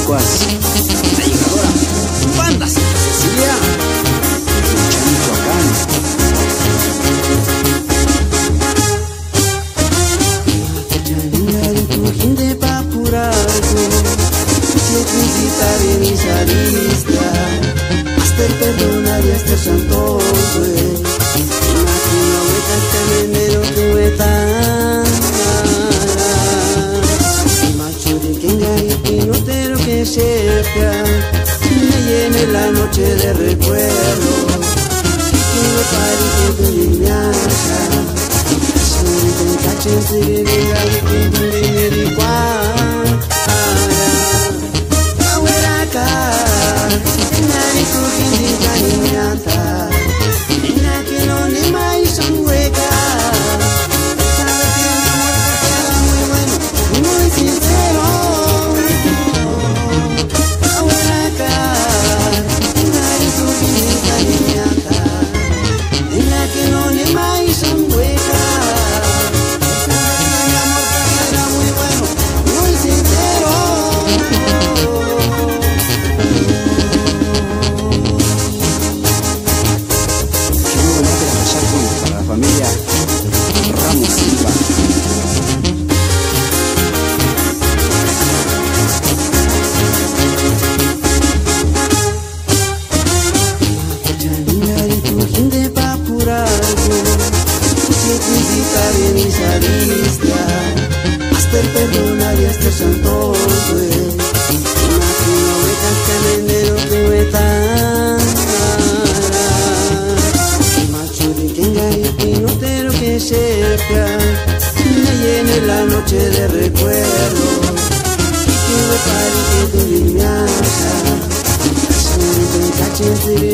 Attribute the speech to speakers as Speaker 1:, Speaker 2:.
Speaker 1: Pascuas, la llegadora, Banda Santa Cecilia, Michoacán.
Speaker 2: De papuraco, yo visitaré mis aristas, hasta el perdonar y hasta el santo fue. Imagino que venero tuve tan macho de que engañe no te lo que cerca, me llene la noche de recuerdos, que me pare que tu viñaza. Visitaré mis aristas, hasta el perdonar y hasta el santo fue. Imagino que venero tuve tan macho de que engañe no te lo que cerca, me llene la noche de recuerdos, que me pare que tu viñaza, se me caché de